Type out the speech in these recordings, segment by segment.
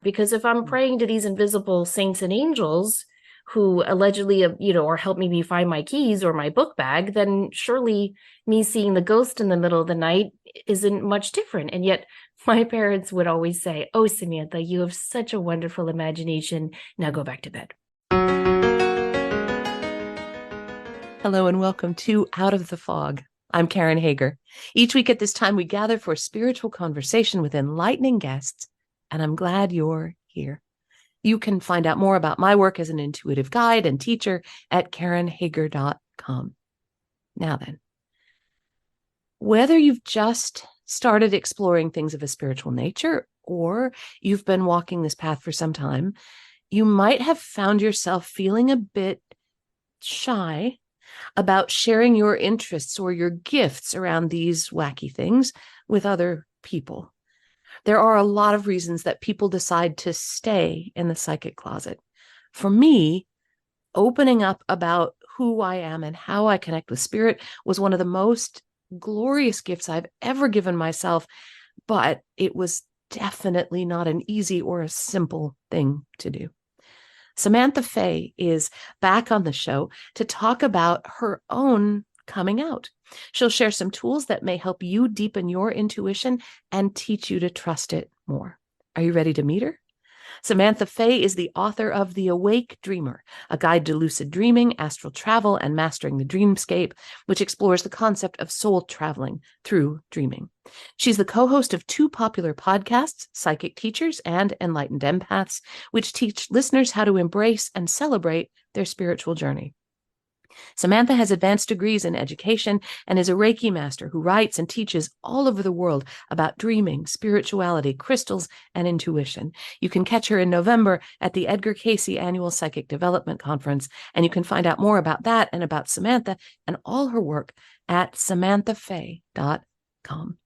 Because if I'm praying to these invisible saints and angels who allegedly, or help me find my keys or my book bag, then surely me seeing the ghost in the middle of the night isn't much different. And yet my parents would always say, "Oh, Samantha, you have such a wonderful imagination. Now go back to bed." Hello and welcome to Out of the Fog. I'm Karen Hager. Each week at this time, we gather for spiritual conversation with enlightening guests, and I'm glad you're here. You can find out more about my work as an intuitive guide and teacher at karenhager.com. Now then, whether you've just started exploring things of a spiritual nature or you've been walking this path for some time, you might have found yourself feeling a bit shy about sharing your interests or your gifts around these wacky things with other people. There are a lot of reasons that people decide to stay in the psychic closet. For me, opening up about who I am and how I connect with spirit was one of the most glorious gifts I've ever given myself, but it was definitely not an easy or a simple thing to do. Samantha Fey is back on the show to talk about her own coming out. She'll share some tools that may help you deepen your intuition and teach you to trust it more. Are you ready to meet her? Samantha Fey is the author of The Awake Dreamer, a guide to lucid dreaming, astral travel, and mastering the dreamscape, which explores the concept of soul traveling through dreaming. She's the co-host of two popular podcasts, Psychic Teachers and Enlightened Empaths, which teach listeners how to embrace and celebrate their spiritual journey. Samantha has advanced degrees in education and is a Reiki Master who writes and teaches all over the world about dreaming, spirituality, crystals, and intuition. You can catch her in November at the Edgar Cayce Annual Psychic Development Conference, and you can find out more about that and about Samantha and all her work at samanthafey.com.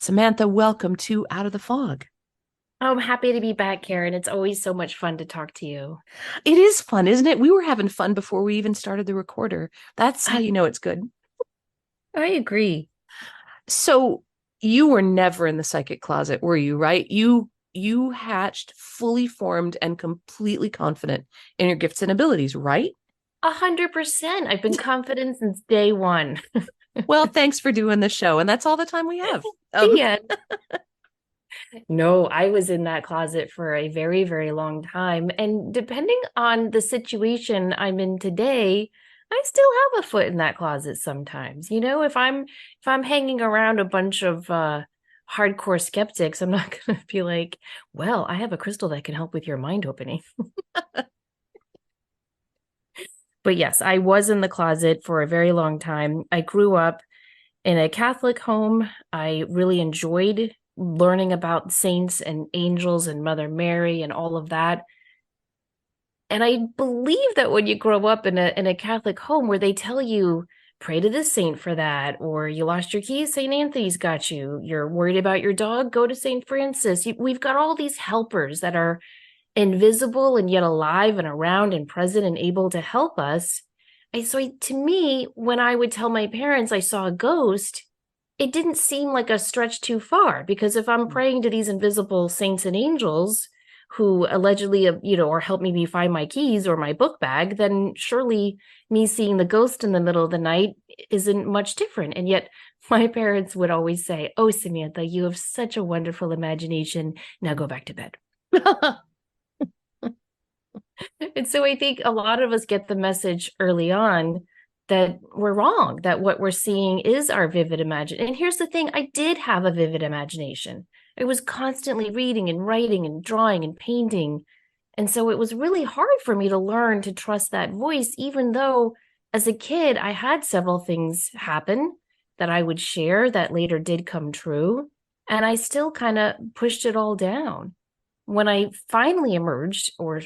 Samantha, welcome to Out of the Fog. I'm happy to be back, Karen. It's always so much fun to talk to you. It is fun, isn't it? We were having fun before we even started the recorder. That's how you know it's good. I agree. So you were never in the psychic closet, were you, right? You hatched fully formed and completely confident in your gifts and abilities, right? 100%. I've been confident since day one. Well, thanks for doing the show. And that's all the time we have. Yeah. No, I was in that closet for a very, very long time. And depending on the situation I'm in today, I still have a foot in that closet sometimes. If I'm hanging around a bunch of hardcore skeptics, I'm not going to be like, "Well, I have a crystal that can help with your mind opening." But yes, I was in the closet for a very long time. I grew up in a Catholic home. I really enjoyed learning about saints and angels and Mother Mary and all of that. And I believe that when you grow up in a Catholic home where they tell you, pray to this saint for that, or you lost your keys, St. Anthony's got you. You're worried about your dog, go to St. Francis. We've got all these helpers that are invisible and yet alive and around and present and able to help us. To me, when I would tell my parents I saw a ghost, it didn't seem like a stretch too far, because if I'm praying to these invisible saints and angels who allegedly, or help me find my keys or my book bag, then surely me seeing the ghost in the middle of the night isn't much different. And yet my parents would always say, "Oh, Samantha, you have such a wonderful imagination. Now go back to bed." And so I think a lot of us get the message early on that we're wrong, that what we're seeing is our vivid imagination. And here's the thing, I did have a vivid imagination. I was constantly reading and writing and drawing and painting. And so it was really hard for me to learn to trust that voice, even though as a kid, I had several things happen that I would share that later did come true. And I still kind of pushed it all down. When I finally emerged, or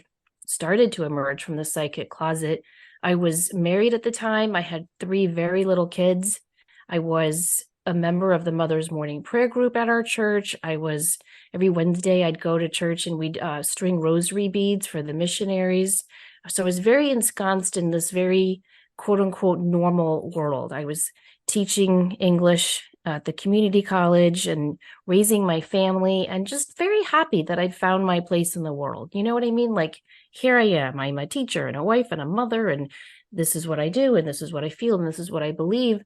started to emerge from the psychic closet, I was married at the time. I had 3 very little kids. I was a member of the Mother's Morning Prayer group at our church. Every Wednesday, I'd go to church and we'd string rosary beads for the missionaries. So I was very ensconced in this very quote unquote normal world. I was teaching English at the community college and raising my family, and just very happy that I'd found my place in the world. You know what I mean? Like, here I am. I'm a teacher and a wife and a mother, and this is what I do, and this is what I feel, and this is what I believe.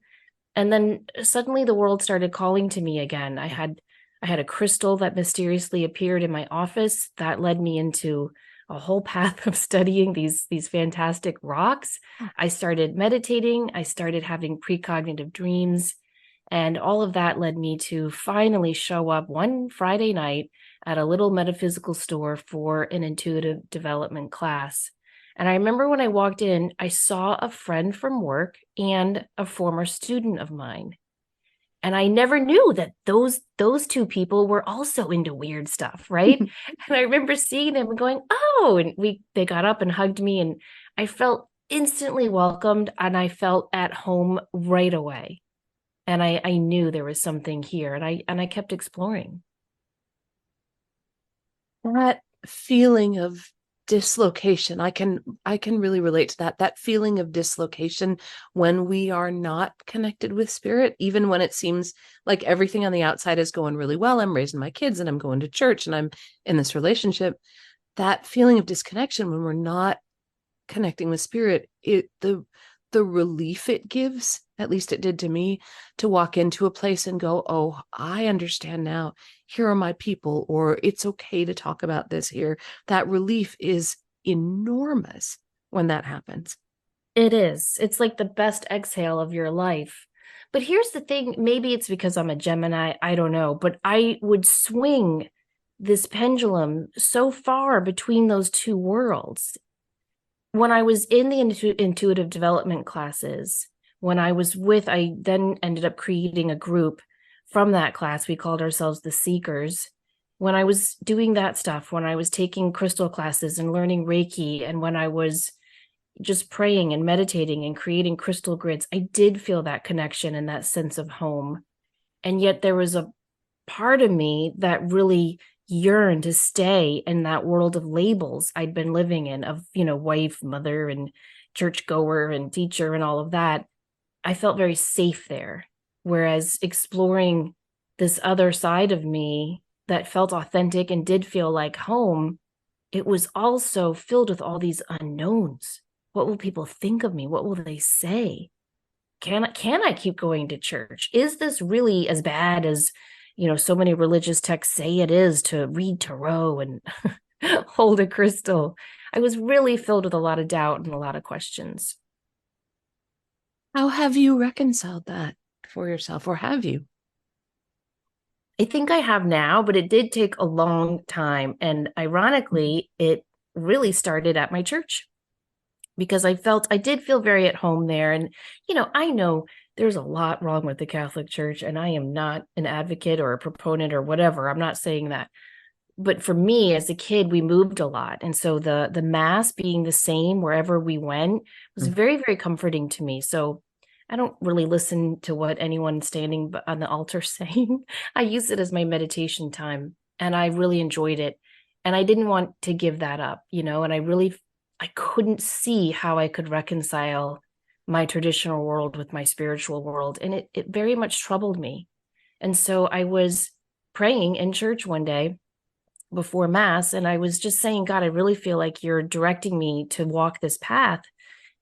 And then suddenly the world started calling to me again. I had a crystal that mysteriously appeared in my office that led me into a whole path of studying these fantastic rocks. I started meditating, I started having precognitive dreams, and all of that led me to finally show up one Friday night at a little metaphysical store for an intuitive development class. And I remember when I walked in, I saw a friend from work and a former student of mine. And I never knew that those two people were also into weird stuff, right? And I remember seeing them and going, "Oh," and they got up and hugged me, and I felt instantly welcomed, and I felt at home right away. And I knew there was something here, and I kept exploring. That feeling of dislocation, I can really relate to that feeling of dislocation when we are not connected with spirit, even when it seems like everything on the outside is going really well. I'm raising my kids and I'm going to church and I'm in this relationship. That feeling of disconnection when we're not connecting with spirit, the relief it gives, at least it did to me, to walk into a place and go, "Oh, I understand now. Here are my people," or "It's okay to talk about this here." That relief is enormous when that happens. It is. It's like the best exhale of your life. But here's the thing, maybe it's because I'm a Gemini, I don't know, but I would swing this pendulum so far between those two worlds. When I was in the intuitive development classes, I then ended up creating a group from that class. We called ourselves the Seekers. When I was doing that stuff, when I was taking crystal classes and learning Reiki, and when I was just praying and meditating and creating crystal grids, I did feel that connection and that sense of home. And yet there was a part of me that really yearned to stay in that world of labels I'd been living in, of, wife, mother, and churchgoer and teacher and all of that. I felt very safe there. Whereas exploring this other side of me that felt authentic and did feel like home, it was also filled with all these unknowns. What will people think of me? What will they say? Can I keep going to church? Is this really as bad as, so many religious texts say it is, to read tarot and hold a crystal? I was really filled with a lot of doubt and a lot of questions. How have you reconciled that for yourself, or have you? I think I have now, but it did take a long time. And ironically, it really started at my church, because I did feel very at home there. And, I know there's a lot wrong with the Catholic Church, and I am not an advocate or a proponent or whatever. I'm not saying that. But for me, as a kid, we moved a lot. And so the mass being the same wherever we went was very, very comforting to me. So I don't really listen to what anyone standing on the altar saying. I use it as my meditation time, and I really enjoyed it. And I didn't want to give that up, and I couldn't see how I could reconcile my traditional world with my spiritual world. And it very much troubled me. And so I was praying in church one day before mass, and I was just saying, "God, I really feel like you're directing me to walk this path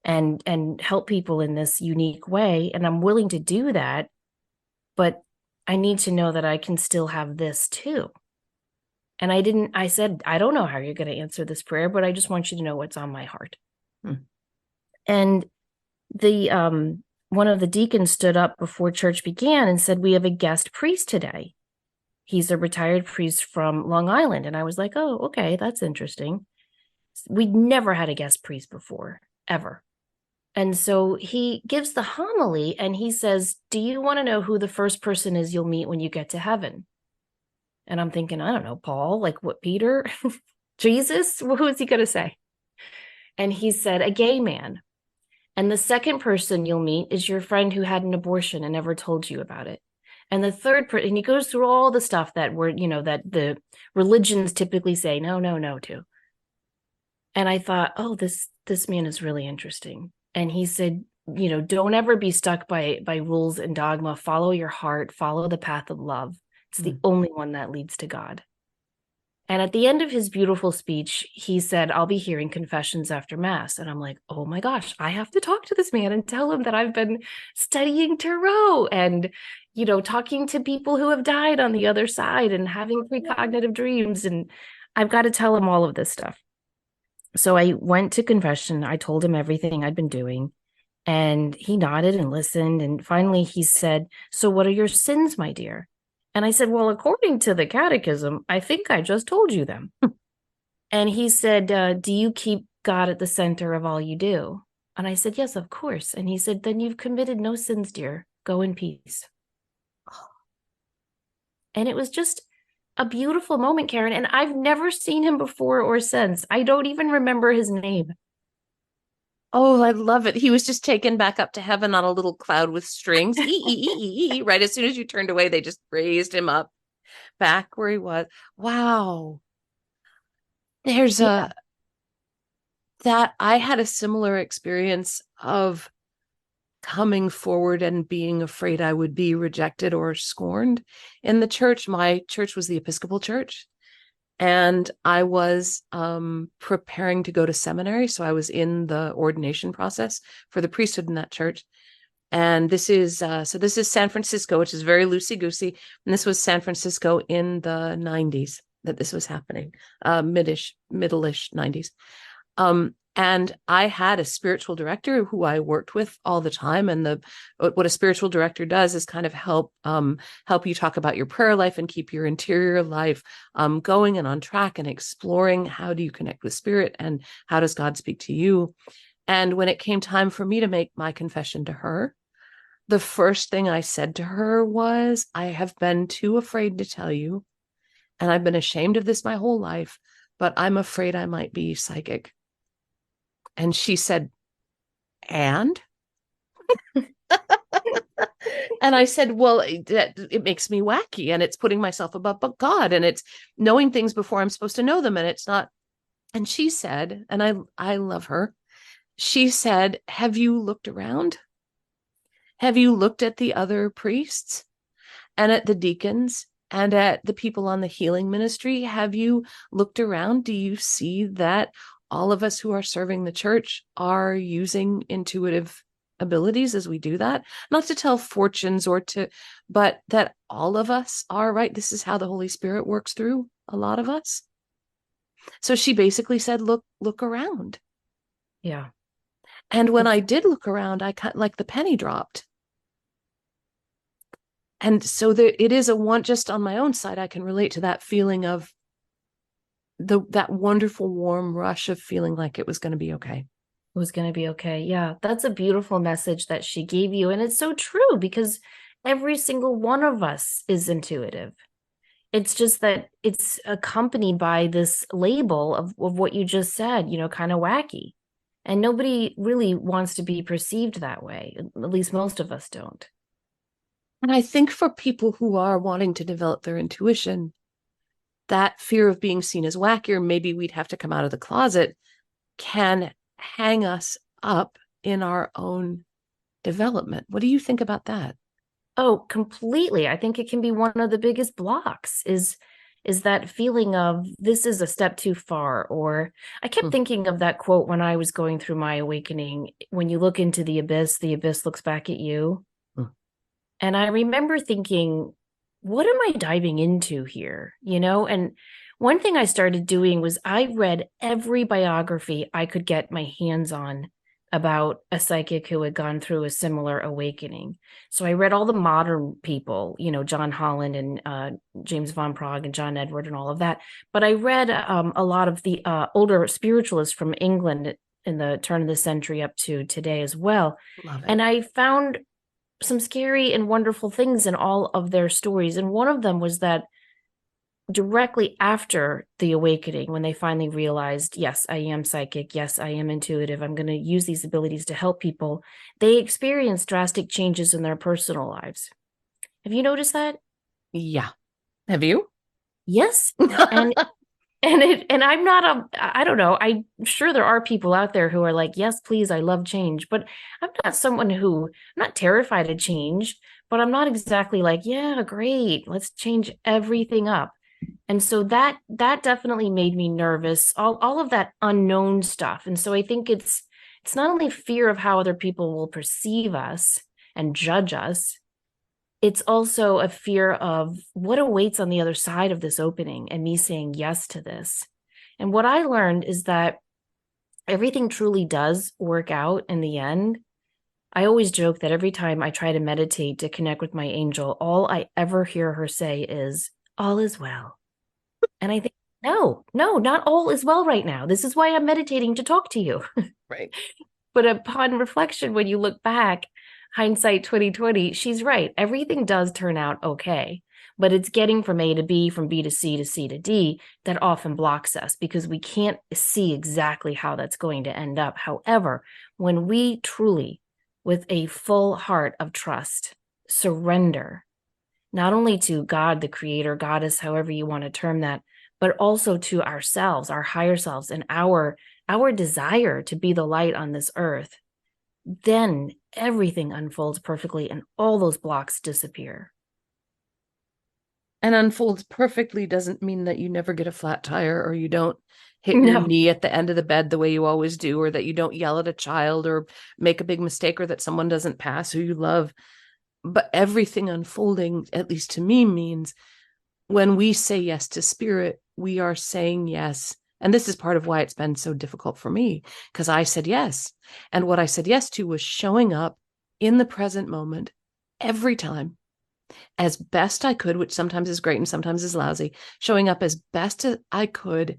and help people in this unique way. And I'm willing to do that, but I need to know that I can still have this too." And I said, "I don't know how you're going to answer this prayer, but I just want you to know what's on my heart." And the one of the deacons stood up before church began and said, "We have a guest priest today. He's a retired priest from Long Island." And I was like, "Oh, okay, that's interesting." We'd never had a guest priest before, ever. And so he gives the homily and he says, "Do you want to know who the first person is you'll meet when you get to heaven?" And I'm thinking, I don't know, Paul, like what, Peter, Jesus? Who is he going to say? And he said, "A gay man. And the second person you'll meet is your friend who had an abortion and never told you about it. And the third person," and he goes through all the stuff that that the religions typically say, no, no, no to. And I thought, oh, this man is really interesting. And he said, don't ever be stuck by rules and dogma. Follow your heart, follow the path of love. It's the only one that leads to God. And at the end of his beautiful speech, he said, I'll be hearing confessions after Mass. And I'm like, oh my gosh, I have to talk to this man and tell him that I've been studying Tarot and, talking to people who have died on the other side and having precognitive dreams. And I've got to tell him all of this stuff. So I went to confession. I told him everything I'd been doing. And he nodded and listened. And finally he said, so what are your sins, my dear? And I said, well, according to the catechism, I think I just told you them. And he said, do you keep God at the center of all you do? And I said, yes, of course. And he said, then you've committed no sins, dear. Go in peace. And it was just a beautiful moment, Karen. And I've never seen him before or since. I don't even remember his name. Oh, I love it. He was just taken back up to heaven on a little cloud with strings. Right as soon as you turned away, they just raised him up back where he was. Wow. There's Yeah. that I had a similar experience of coming forward and being afraid I would be rejected or scorned in the church. My church was the Episcopal Church. And I was preparing to go to seminary. So I was in the ordination process for the priesthood in that church. And this is San Francisco, which is very loosey-goosey. And this was San Francisco in the 90s that this was happening, middle-ish 90s. And I had a spiritual director who I worked with all the time. And what a spiritual director does is kind of help you talk about your prayer life and keep your interior life going and on track and exploring how do you connect with spirit and how does God speak to you. And when it came time for me to make my confession to her, the first thing I said to her was, I have been too afraid to tell you, and I've been ashamed of this my whole life, but I'm afraid I might be psychic. And she said, and? And I said, well, it makes me wacky, and it's putting myself above God, and it's knowing things before I'm supposed to know them, and it's not. And she said, and I love her, she said, have you looked around? Have you looked at the other priests and at the deacons and at the people on the healing ministry? Have you looked around? Do you see that all of us who are serving the church are using intuitive abilities as we do that? Not to tell fortunes but that all of us are, right? This is how the Holy Spirit works through a lot of us. So she basically said, look around. Yeah. And when I did look around, I cut like the penny dropped. And so it is just on my own side, I can relate to that feeling of that wonderful warm rush of feeling like it was going to be okay. It was going to be okay. Yeah, that's a beautiful message that she gave you. And it's so true because every single one of us is intuitive. It's just that it's accompanied by this label of what you just said, kind of wacky. And nobody really wants to be perceived that way. At least most of us don't. And I think for people who are wanting to develop their intuition, that fear of being seen as wacky, or maybe we'd have to come out of the closet, can hang us up in our own development. What do you think about that? Oh, completely. I think it can be one of the biggest blocks is that feeling of this is a step too far. Or I kept thinking of that quote when I was going through my awakening. When you look into the abyss looks back at you. And I remember thinking, what am I diving into here? And one thing I started doing was I read every biography I could get my hands on about a psychic who had gone through a similar awakening. So I read all the modern people, John Holland and James von Prague and John Edward and all of that. But I read a lot of the older spiritualists from England in the turn of the century up to today as well. Love it. And I found some scary and wonderful things in all of their stories. And one of them was that directly after the awakening, when they finally realized, yes, I am psychic, yes, I am intuitive, I'm going to use these abilities to help people, they experienced drastic changes in their personal lives. Have you noticed that? Yeah. Have you? Yes. And And I'm not I don't know. I'm sure there are people out there who are like, yes, please, I love change. But I'm not someone who, I'm not terrified of change, but I'm not exactly like, yeah, great, let's change everything up. And so that definitely made me nervous, all of that unknown stuff. And so I think it's not only fear of how other people will perceive us and judge us, it's also a fear of what awaits on the other side of this opening and me saying yes to this. And what I learned is that everything truly does work out in the end. I always joke that every time I try to meditate to connect with my angel, all I ever hear her say is, all is well. And I think, no, no, not all is well right now. This is why I'm meditating to talk to you. Right. But upon reflection, when you look back, hindsight 2020, she's right. Everything does turn out okay. But it's getting from A to B, from B to C to C to D that often blocks us because we can't see exactly how that's going to end up. However, when we truly, with a full heart of trust, surrender, not only to God, the creator, goddess, however you want to term that, but also to ourselves, our higher selves, and our desire to be the light on this earth, then everything unfolds perfectly and all those blocks disappear. And unfolds perfectly doesn't mean that you never get a flat tire or you don't hit your No. knee at the end of the bed the way you always do, or that you don't yell at a child or make a big mistake, or that someone doesn't pass who you love. But everything unfolding, at least to me, means when we say yes to spirit, we are saying yes. And this is part of why it's been so difficult for me, because I said yes. And what I said yes to was showing up in the present moment every time as best I could, which sometimes is great and sometimes is lousy, showing up as best as I could,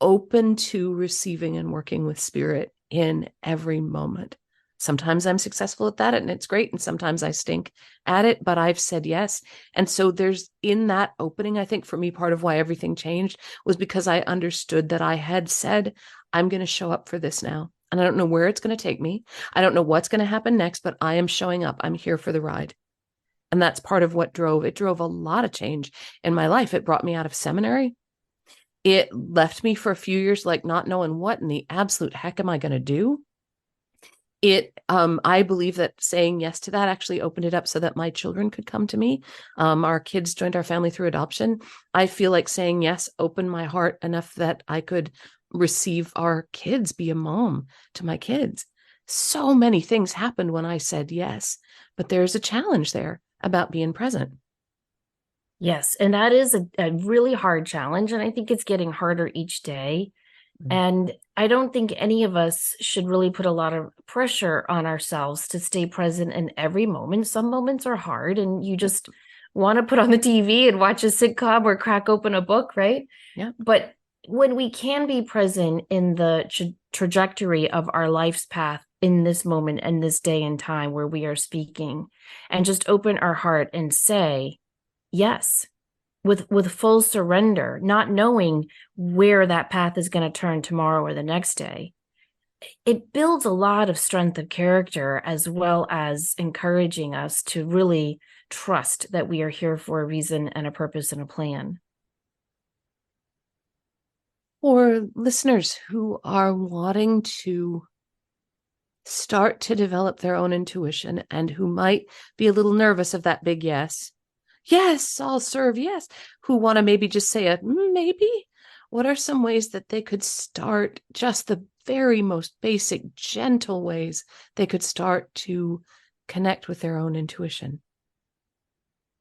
open to receiving and working with spirit in every moment. Sometimes I'm successful at that and it's great. And sometimes I stink at it, but I've said yes. And so there's in that opening, I think for me, part of why everything changed was because I understood that I had said, I'm going to show up for this now. And I don't know where it's going to take me. I don't know what's going to happen next, but I am showing up. I'm here for the ride. And that's part of what drove a lot of change in my life. It brought me out of seminary. It left me for a few years, like not knowing what in the absolute heck am I going to do. I believe that saying yes to that actually opened it up so that my children could come to me. Our kids joined our family through adoption. I feel like saying yes opened my heart enough that I could receive our kids, be a mom to my kids. So many things happened when I said yes, but there's a challenge there about being present. Yes. And that is a really hard challenge. And I think it's getting harder each day. And I don't think any of us should really put a lot of pressure on ourselves to stay present in every moment. Some moments are hard and you just want to put on the TV and watch a sitcom or crack open a book, right? Yeah. But when we can be present in the trajectory of our life's path in this moment and this day and time where we are speaking, and just open our heart and say yes, with full surrender, not knowing where that path is going to turn tomorrow or the next day, it builds a lot of strength of character, as well as encouraging us to really trust that we are here for a reason and a purpose and a plan. For listeners who are wanting to start to develop their own intuition and who might be a little nervous of that big yes, yes, I'll serve, yes, who want to maybe just say a maybe, what are some ways that they could start, just the very most basic, gentle ways they could start to connect with their own intuition?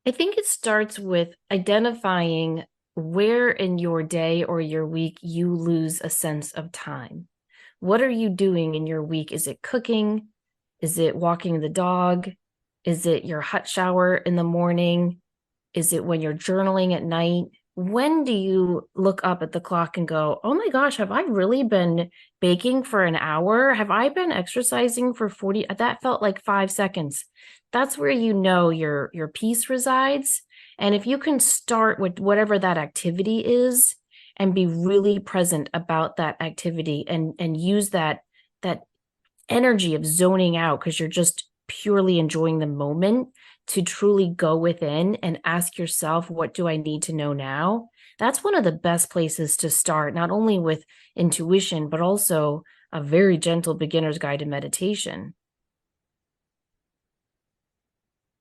I think it starts with identifying where in your day or your week you lose a sense of time. What are you doing in your week? Is it cooking? Is it walking the dog? Is it your hot shower in the morning? Is it when you're journaling at night? When do you look up at the clock and go, oh my gosh, have I really been baking for an hour? Have I been exercising for 40? That felt like 5 seconds. That's where you know your peace resides. And if you can start with whatever that activity is and be really present about that activity and use that energy of zoning out because you're just purely enjoying the moment to truly go within and ask yourself, what do I need to know now? That's one of the best places to start, not only with intuition, but also a very gentle beginner's guide to meditation.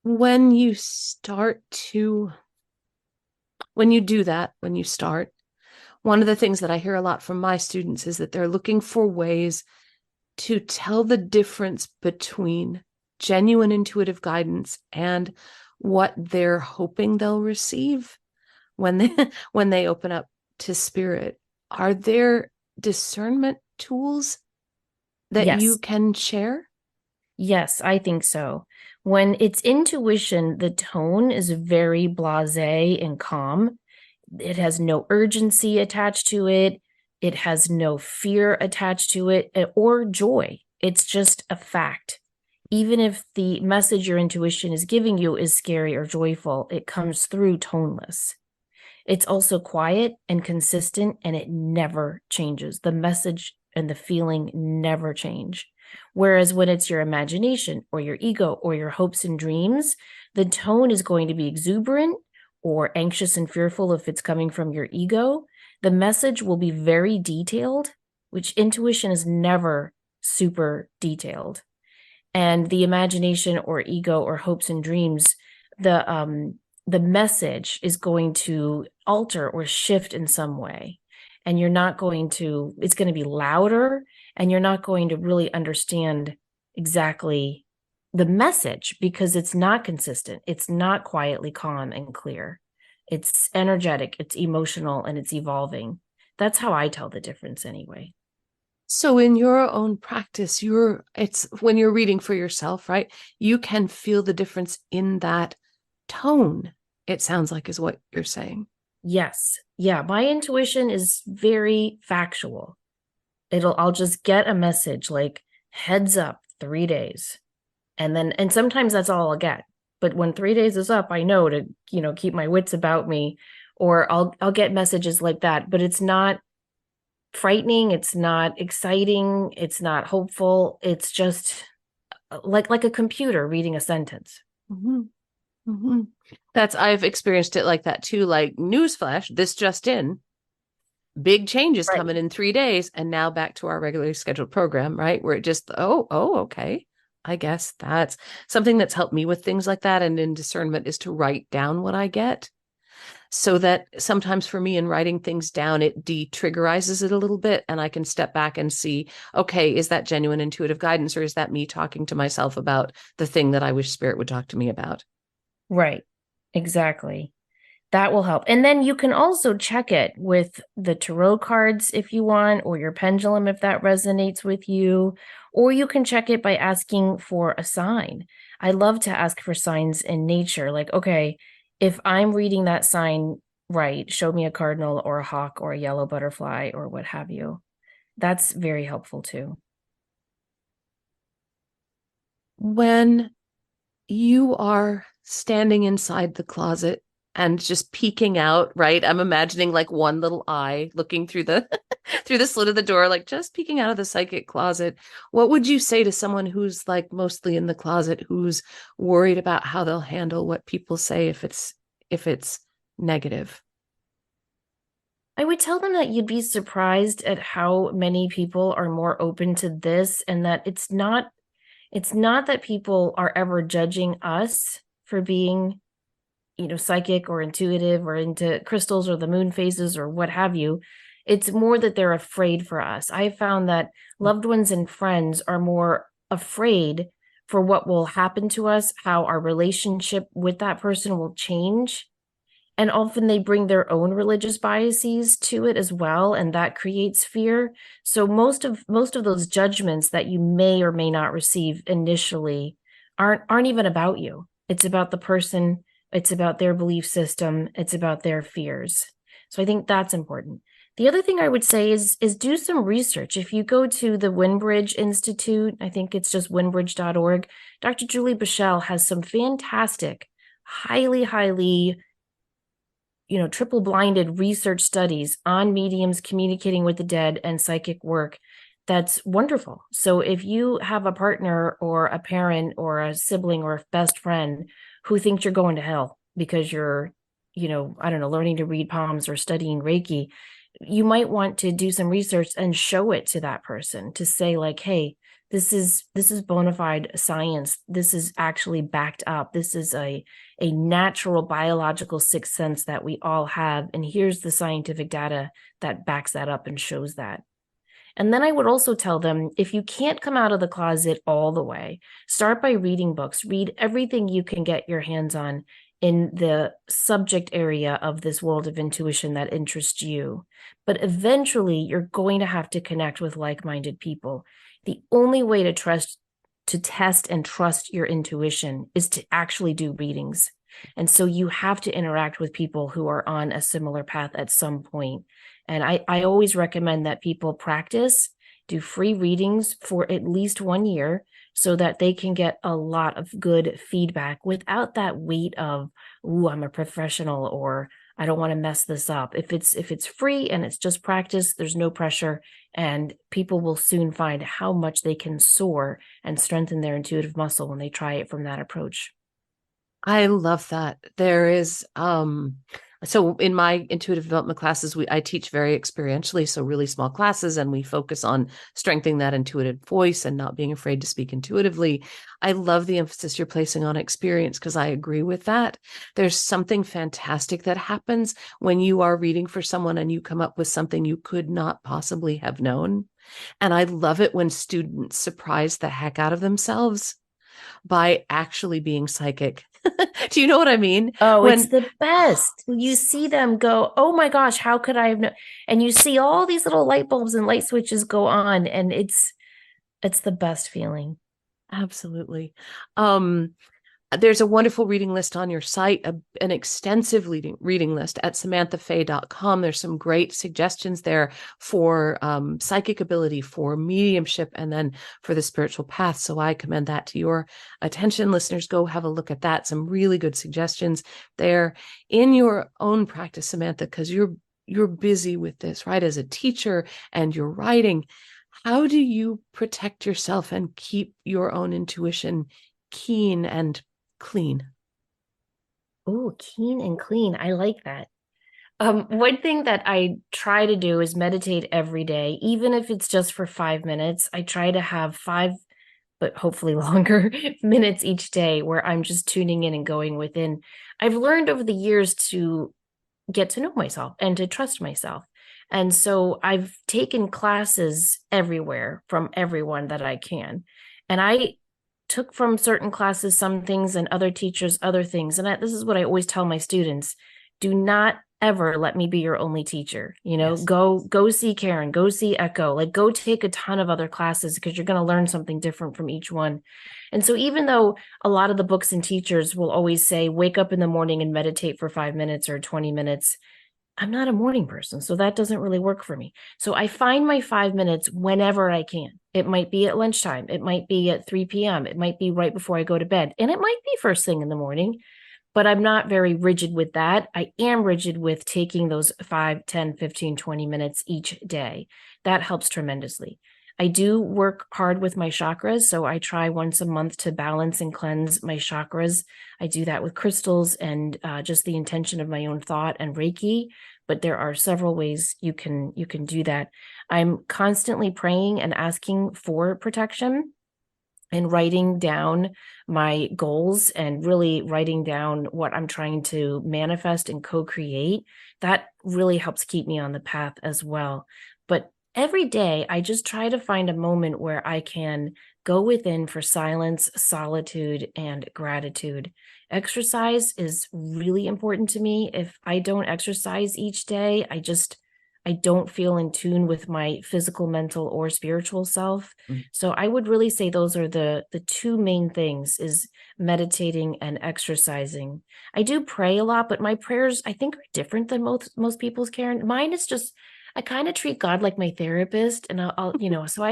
When you start to, when you do that, when you start, one of the things that I hear a lot from my students is that they're looking for ways to tell the difference between genuine intuitive guidance and what they're hoping they'll receive when they when they open up to spirit. Are there discernment tools that you Yes. can share? Yes, I think so. When it's intuition, the tone is very blasé and calm. It has no urgency attached to it. It has no fear attached to it or joy. It's just a fact. Even if the message your intuition is giving you is scary or joyful, it comes through toneless. It's also quiet and consistent, and it never changes. The message and the feeling never change. Whereas when it's your imagination or your ego or your hopes and dreams, the tone is going to be exuberant or anxious and fearful if it's coming from your ego. The message will be very detailed, which intuition is never super detailed. And the imagination or ego or hopes and dreams, the message is going to alter or shift in some way, and you're not going to, it's going to be louder, and you're not going to really understand exactly the message because it's not consistent. It's not quietly calm and clear. It's energetic, it's emotional, and it's evolving. That's how I tell the difference anyway. So in your own practice, it's when you're reading for yourself, right? You can feel the difference in that tone, it sounds like is what you're saying. Yes. Yeah, my intuition is very factual. I'll just get a message like heads up 3 days. And sometimes that's all I'll get. But when 3 days is up, I know to, keep my wits about me, or I'll get messages like that, but it's not frightening, it's not exciting, it's not hopeful. It's just like a computer reading a sentence. Mm-hmm. Mm-hmm. I've experienced it like that too. Like, newsflash, this just in, big changes Right. coming in 3 days, and now back to our regularly scheduled program, right? Where it just, okay. I guess that's something that's helped me with things like that. And in discernment is to write down what I get, so that sometimes for me in writing things down, it de-triggerizes it a little bit, and I can step back and see, okay, is that genuine intuitive guidance, or is that me talking to myself about the thing that I wish spirit would talk to me about? Right. Exactly. That will help. And then you can also check it with the tarot cards if you want, or your pendulum if that resonates with you. Or you can check it by asking for a sign. I love to ask for signs in nature. Like, okay, if I'm reading that sign right, show me a cardinal or a hawk or a yellow butterfly or what have you. That's very helpful too. When you are standing inside the closet and just peeking out, right? I'm imagining like one little eye looking through the through the slit of the door, like just peeking out of the psychic closet. What would you say to someone who's like mostly in the closet, who's worried about how they'll handle what people say if it's negative? I would tell them that you'd be surprised at how many people are more open to this, and that it's not that people are ever judging us for being, psychic or intuitive or into crystals or the moon phases or what have you. It's more that they're afraid for us. I found that loved ones and friends are more afraid for what will happen to us, how our relationship with that person will change, and often they bring their own religious biases to it as well, and that creates fear. So most of those judgments that you may or may not receive initially aren't even about you. It's about the person, it's about their belief system, it's about their fears. So I think that's important. The other thing I would say is do some research. If you go to the Winbridge Institute, I think it's just winbridge.org, Dr. Julie Bichelle has some fantastic, highly triple blinded research studies on mediums communicating with the dead and psychic work. That's wonderful. So if you have a partner or a parent or a sibling or a best friend who thinks you're going to hell because you're I don't know, learning to read palms or studying Reiki, you might want to do some research and show it to that person to say like, hey, this is bona fide science. This is actually backed up. This is a natural biological sixth sense that we all have. And here's the scientific data that backs that up and shows that. And then I would also tell them, if you can't come out of the closet all the way, start by reading books, read everything you can get your hands on in the subject area of this world of intuition that interests you. But eventually, you're going to have to connect with like-minded people. The only way to test and trust your intuition is to actually do readings. And so you have to interact with people who are on a similar path at some point. And I always recommend that people practice, do free readings for at least 1 year so that they can get a lot of good feedback without that weight of, ooh, I'm a professional, or I don't want to mess this up. If it's free and it's just practice, there's no pressure, and people will soon find how much they can soar and strengthen their intuitive muscle when they try it from that approach. I love that. There is so in my intuitive development classes, I teach very experientially, so really small classes, and we focus on strengthening that intuitive voice and not being afraid to speak intuitively. I love the emphasis you're placing on experience because I agree with that. There's something fantastic that happens when you are reading for someone and you come up with something you could not possibly have known. And I love it when students surprise the heck out of themselves by actually being psychic. Do you know what I mean? Oh, it's When the best. You see them go, oh my gosh, how could I have known? And you see all these little light bulbs and light switches go on, and it's the best feeling. absolutely. There's a wonderful reading list on your site, an extensive reading list at samanthafey.com. There's some great suggestions there for psychic ability, for mediumship, and then for the spiritual path. So I commend that to your attention. Listeners, go have a look at that. Some really good suggestions there in your own practice, Samantha, because you're busy with this, right? As a teacher and you're writing. How do you protect yourself and keep your own intuition keen and clean? Oh, keen and clean. I like that. One thing that I try to do is meditate every day, even if it's just for 5 minutes. I try to have five, but hopefully longer minutes each day where I'm just tuning in and going within. I've learned over the years to get to know myself and to trust myself. And so I've taken classes everywhere from everyone that I can. And I took from certain classes some things and other teachers other things. And this is what I always tell my students: do not ever let me be your only teacher. Yes. Go see Karen, go see Echo, like go take a ton of other classes because you're going to learn something different from each one. And so even though a lot of the books and teachers will always say wake up in the morning and meditate for 5 minutes or 20 minutes, I'm not a morning person, so that doesn't really work for me. So I find my 5 minutes whenever I can. It might be at lunchtime, it might be at 3 p.m., it might be right before I go to bed, and it might be first thing in the morning, but I'm not very rigid with that. I am rigid with taking those 5, 10, 15, 20 minutes each day. That helps tremendously. I do work hard with my chakras, so I try once a month to balance and cleanse my chakras. I do that with crystals and just the intention of my own thought and Reiki. But there are several ways you can do that. I'm constantly praying and asking for protection and writing down my goals and really writing down what I'm trying to manifest and co-create. That really helps keep me on the path as well. But every day, I just try to find a moment where I can go within for silence, solitude, and gratitude. Exercise is really important to me. If I don't exercise each day, I don't feel in tune with my physical, mental, or spiritual self. Mm. So I would really say those are the two main things: is meditating and exercising. I do pray a lot, but my prayers I think are different than most people's, Karen. Mine is just I kind of treat God like my therapist, and so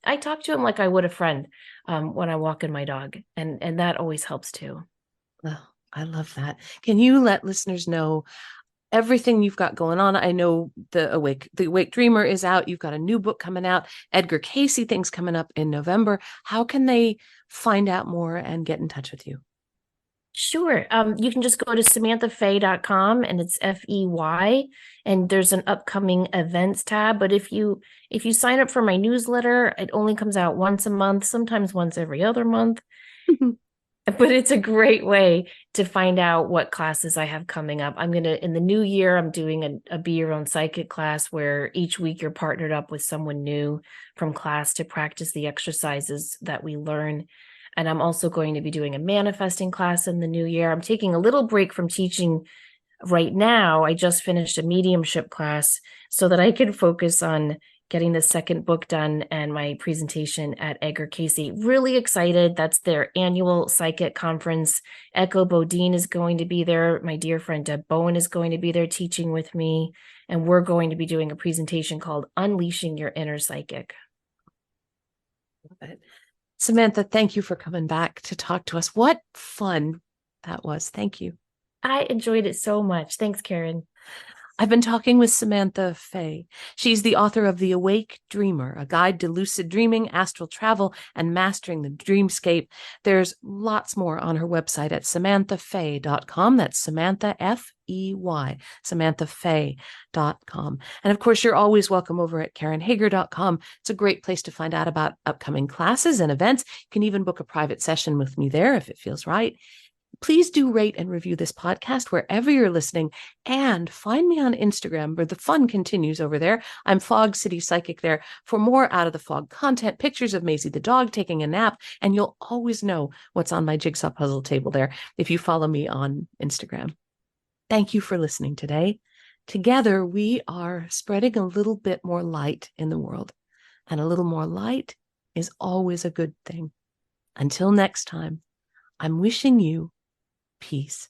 I talk to him like I would a friend when I walk in my dog, and that always helps too. Oh, I love that. Can you let listeners know everything you've got going on? I know the Awake Dreamer is out. You've got a new book coming out. Edgar Cayce things coming up in November. How can they find out more and get in touch with you? Sure. You can just go to samanthafey.com and it's Fey, and there's an upcoming events tab. But if you sign up for my newsletter, it only comes out once a month, sometimes once every other month. But it's a great way to find out what classes I have coming up. In the new year, I'm doing a Be Your Own Psychic class where each week you're partnered up with someone new from class to practice the exercises that we learn. And I'm also going to be doing a manifesting class in the new year. I'm taking a little break from teaching right now. I just finished a mediumship class so that I can focus on getting the second book done and my presentation at Edgar Cayce. Really excited. That's their annual psychic conference. Echo Bodine is going to be there. My dear friend Deb Bowen is going to be there teaching with me. And we're going to be doing a presentation called Unleashing Your Inner Psychic. Love it. Samantha, thank you for coming back to talk to us. What fun that was. Thank you. I enjoyed it so much. Thanks, Karen. I've been talking with Samantha Fey. She's the author of The Awake Dreamer, a guide to lucid dreaming, astral travel, and mastering the dreamscape. There's lots more on her website at samanthafey.com. That's Samantha, F-E-Y, samanthafey.com. And of course, you're always welcome over at karenhager.com. It's a great place to find out about upcoming classes and events. You can even book a private session with me there if it feels right. Please do rate and review this podcast wherever you're listening, and find me on Instagram where the fun continues over there. I'm Fog City Psychic there for more Out of the Fog content, pictures of Maisie the dog taking a nap, and you'll always know what's on my jigsaw puzzle table there if you follow me on Instagram. Thank you for listening today. Together, we are spreading a little bit more light in the world, and a little more light is always a good thing. Until next time, I'm wishing you peace.